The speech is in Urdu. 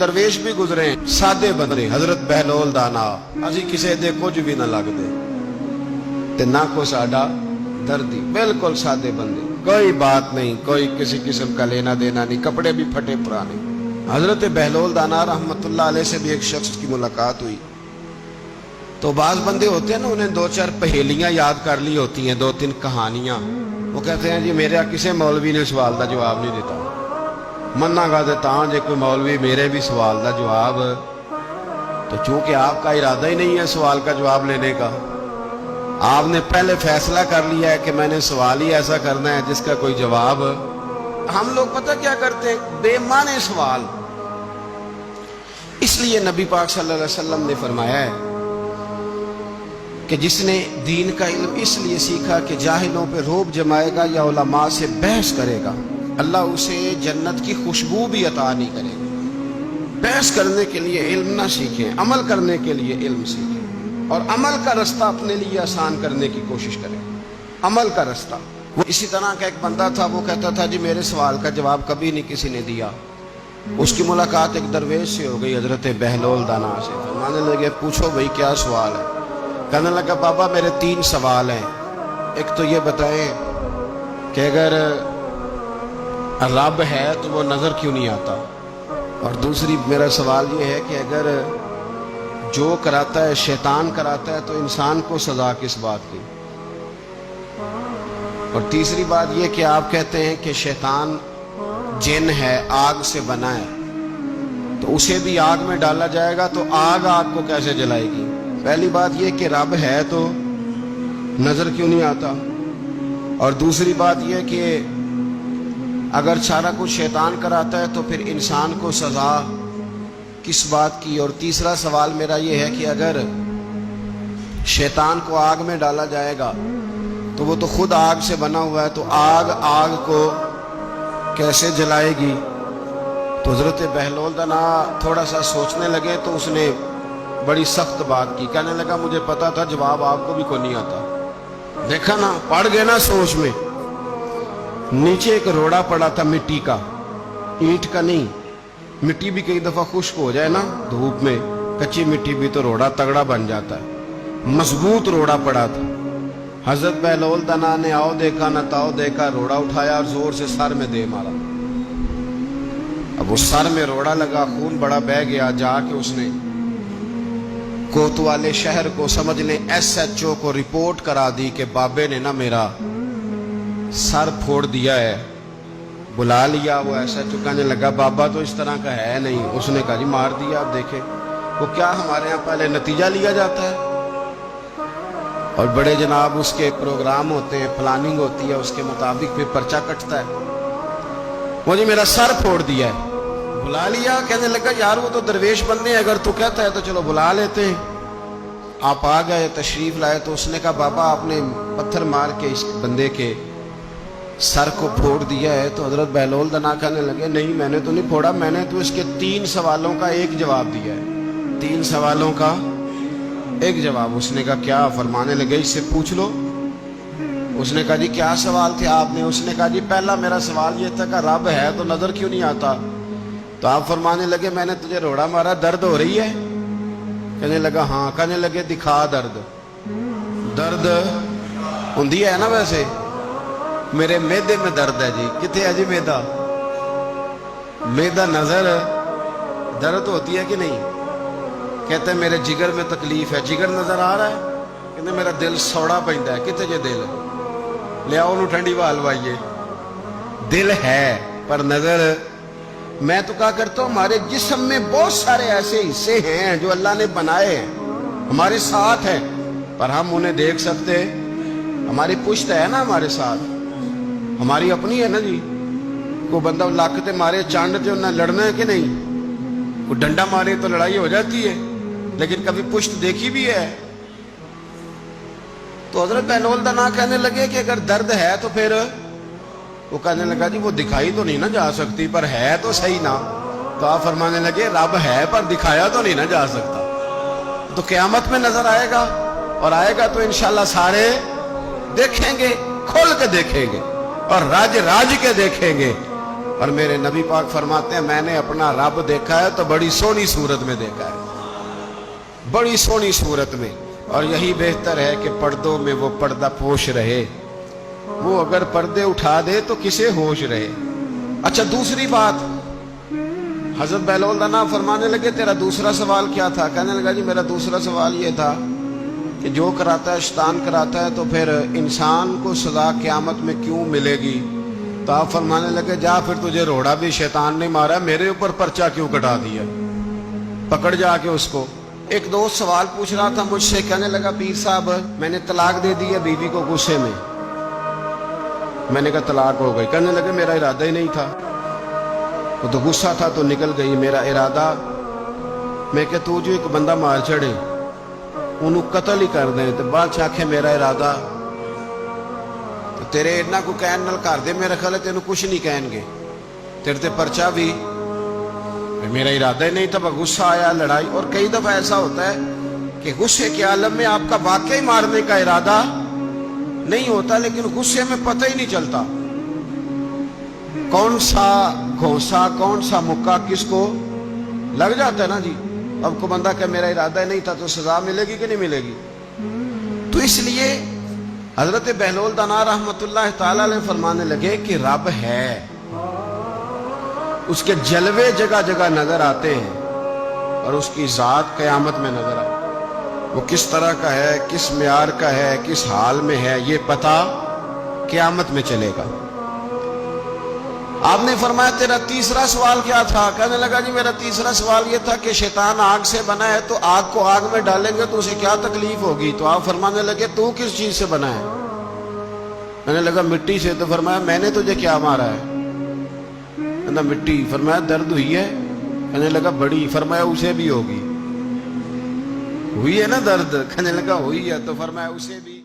درویش بھی گزرے سادے بندے حضرت بہلول دانا ازی کسے دے کچھ بھی نہ لگ دے تے نہ کو ساڈا دردی بالکل سادے بندے کوئی بات نہیں کوئی کسی قسم کا لینا دینا نہیں کپڑے بھی پھٹے پرانے حضرت بہلول دانا رحمت اللہ علیہ سے بھی ایک شخص کی ملاقات ہوئی تو بعض بندے ہوتے ہیں نا انہیں دو چار پہیلیاں یاد کر لی ہوتی ہیں دو تین کہانیاں وہ کہتے ہیں جی میرے کسی مولوی نے سوال دا جواب نہیں دیتا مننا گا دیتا ہوں جی کوئی مولوی میرے بھی سوال دا جواب تو چونکہ آپ کا ارادہ ہی نہیں ہے سوال کا جواب لینے کا آپ نے پہلے فیصلہ کر لیا ہے کہ میں نے سوال ہی ایسا کرنا ہے جس کا کوئی جواب ہم لوگ پتہ کیا کرتے ہیں بے معنی سوال اس لیے نبی پاک صلی اللہ علیہ وسلم نے فرمایا ہے کہ جس نے دین کا علم اس لیے سیکھا کہ جاہلوں پہ روب جمائے گا یا علماء سے بحث کرے گا اللہ اسے جنت کی خوشبو بھی عطا نہیں کرے گا بحث کرنے کے لیے علم نہ سیکھیں عمل کرنے کے لیے علم سیکھیں اور عمل کا رستہ اپنے لیے آسان کرنے کی کوشش کریں عمل کا رستہ وہ اسی طرح کا ایک بندہ تھا وہ کہتا تھا جی میرے سوال کا جواب کبھی نہیں کسی نے دیا اس کی ملاقات ایک درویش سے ہو گئی حضرت بہلول دانا سے فرمانے لگے پوچھو بھائی کیا سوال ہے کہنے لگا بابا میرے 3 سوال ہیں ایک تو یہ بتائیں کہ اگر رب ہے تو وہ نظر کیوں نہیں آتا اور دوسری میرا سوال یہ ہے کہ اگر جو کراتا ہے شیطان کراتا ہے تو انسان کو سزا کس بات کی اور تیسری بات یہ کہ آپ کہتے ہیں کہ شیطان جن ہے آگ سے بنا ہے تو اسے بھی آگ میں ڈالا جائے گا تو آگ کو کیسے جلائے گی پہلی بات یہ کہ رب ہے تو نظر کیوں نہیں آتا اور دوسری بات یہ کہ اگر سارا کچھ شیطان کراتا ہے تو پھر انسان کو سزا کس بات کی اور تیسرا سوال میرا یہ ہے کہ اگر شیطان کو آگ میں ڈالا جائے گا تو وہ تو خود آگ سے بنا ہوا ہے تو آگ کو کیسے جلائے گی تو حضرت بہلول دانا تھوڑا سا سوچنے لگے تو اس نے بڑی سخت بات کی کہنے لگا مجھے پتا تھا جواب آپ کو بھی کوئی نہیں آتا دیکھا نا پڑ گئے نا سوچ میں نیچے ایک روڑا پڑا تھا مٹی کا اینٹ کا نہیں مٹی بھی کئی دفعہ خشک ہو جائے نا دھوپ میں کچی مٹی بھی تو روڑا تگڑا بن جاتا ہے مضبوط روڑا پڑا تھا حضرت بہلول دانا نے آؤ دیکھا نہ تاؤ دیکھا روڑا اٹھایا اور زور سے سر میں دے مارا اب وہ سر میں روڑا لگا خون بڑا بہہ گیا جا کے اس نے کوتوالے شہر کو سمجھ لیں SHO کو رپورٹ کرا دی کہ بابے نے نا میرا سر پھوڑ دیا ہے بلا لیا وہ SHO کہنے لگا بابا تو اس طرح کا ہے نہیں اس نے کہا جی مار دیا اب دیکھیں وہ کیا ہمارے ہاں پہلے نتیجہ لیا جاتا ہے اور بڑے جناب اس کے پروگرام ہوتے ہیں پلاننگ ہوتی ہے اس کے مطابق پھر پرچہ کٹتا ہے وہ جی میرا سر پھوڑ دیا ہے بلا لیا کہنے لگا یار وہ تو درویش بندے ہیں اگر تو کہتا ہے تو چلو بلا لیتے ہیں آپ آ گئے تشریف لائے تو اس نے کہا بابا آپ نے پتھر مار کے اس بندے کے سر کو پھوڑ دیا ہے تو حضرت بہلول دانا کہنے لگے نہیں میں نے تو نہیں پھوڑا میں نے تو اس کے 3 سوالوں کا ایک جواب دیا ہے 3 سوالوں کا ایک جواب اس نے کہا کیا فرمانے لگے اس سے پوچھ لو اس نے کہا جی کیا سوال تھے آپ نے اس نے کہا جی پہلا میرا سوال یہ تھا کہ رب ہے تو نظر کیوں نہیں آتا تو آپ فرمانے لگے میں نے تجھے روڑا مارا درد ہو رہی ہے کہنے لگا ہاں کہنے لگے دکھا درد ہوندی ہے نا ویسے میرے میدے میں درد ہے جی کتنے ہے جی میدا نظر درد ہوتی ہے کہ نہیں کہتے ہیں میرے جگر میں تکلیف ہے جگر نظر آ رہا ہے کہتے میرا دل سوڑا پہنتا ہے کتنے جے دل لے آؤ انہوں ٹھنڈی بال وائیے دل ہے پر نظر میں تو کہا کرتا ہوں ہمارے جسم میں بہت سارے ایسے حصے ہیں جو اللہ نے بنائے ہیں ہمارے ساتھ ہیں پر ہم انہیں دیکھ سکتے ہماری پشت ہے نا ہمارے ساتھ ہماری اپنی ہے نا جی کوئی بندہ لاکتے مارے چانڈ جو نہ لڑنا ہے کہ نہیں کوئی ڈنڈا مارے تو لڑائی ہو جاتی ہے لیکن کبھی پشت دیکھی بھی ہے تو حضرت بہلول دانا کہنے لگے کہ اگر درد ہے تو پھر وہ کہنے لگا جی وہ دکھائی تو نہیں نہ جا سکتی پر ہے تو صحیح نا تو آپ فرمانے لگے رب ہے پر دکھایا تو نہیں نہ جا سکتا تو قیامت میں نظر آئے گا اور آئے گا تو انشاءاللہ سارے دیکھیں گے کھول کے دیکھیں گے اور راج کے دیکھیں گے اور میرے نبی پاک فرماتے ہیں میں نے اپنا رب دیکھا ہے تو بڑی سونی صورت میں دیکھا ہے، بڑی سونی صورت میں، اور یہی بہتر ہے کہ پردوں میں وہ پردہ پوش رہے، وہ اگر پردے اٹھا دے تو کسے ہوش رہے۔ اچھا دوسری بات، حضرت بہلول دانا فرمانے لگے تیرا دوسرا سوال کیا تھا؟ کہنے لگا جی میرا دوسرا سوال یہ تھا کہ جو کراتا ہے شیطان کراتا ہے تو پھر انسان کو سزا قیامت میں کیوں ملے گی؟ تو آپ فرمانے لگے جا پھر تجھے روڑا بھی شیطان نے مارا، میرے اوپر پرچہ کیوں کٹا دیا؟ پکڑ جا کے اس کو۔ ایک دوست سوال پوچھ رہا تھا مجھ سے، کہنے لگا پیر صاحب میں نے طلاق دے دی ہے بیوی کو غصے میں۔ میں نے کہا طلاق ہو گئی؟ کہنے لگے میرا ارادہ ہی نہیں تھا، وہ تو غصہ تھا تو نکل گئی، میرا ارادہ۔ میں کہ تو جو ایک بندہ مار چڑے انہوں قتل ہی کر دیں تو بعد چاکھے میرا ارادہ، تو تیرے اتنا کو کہن نل کر دے، میرا خیال ہے تینوں کچھ نہیں کہیں گے، تیرے تے پرچہ بھی، میرا ارادہ ہی نہیں تھا، غصہ آیا لڑائی۔ اور کئی دفعہ ایسا ہوتا ہے کہ غصے کے عالم میں آپ کا واقعی مارنے کا ارادہ نہیں ہوتا، لیکن غصے میں پتہ ہی نہیں چلتا کون سا گھونسا کون سا مکہ کس کو لگ جاتا ہے نا جی۔ اب کو بندہ کہ میرا ارادہ ہی نہیں تھا تو سزا ملے گی کہ نہیں ملے گی؟ تو اس لیے حضرت بہلول دانا رحمت اللہ تعالی علیہ فرمانے لگے کہ رب ہے، اس کے جلوے جگہ جگہ نظر آتے ہیں اور اس کی ذات قیامت میں نظر آتی ہے۔ وہ کس طرح کا ہے، کس معیار کا ہے، کس حال میں ہے، یہ پتہ قیامت میں چلے گا۔ آپ نے فرمایا تیرا تیسرا سوال کیا تھا؟ کہنے لگا جی میرا تیسرا سوال یہ تھا کہ شیطان آگ سے بنا ہے تو آگ کو آگ میں ڈالیں گے تو اسے کیا تکلیف ہوگی؟ تو آپ فرمانے لگے تو کس چیز سے بنا ہے؟ کہنے لگا مٹی سے۔ تو فرمایا میں نے تجھے کیا مارا ہے؟ کہنا مٹی۔ فرمایا درد ہوئی ہے؟ کہنے لگا بڑی۔ فرمایا اسے بھی ہوگی، ہوئی ہے نا درد؟ کہنے لگا ہوئی ہے۔ تو فرمایا اسے بھی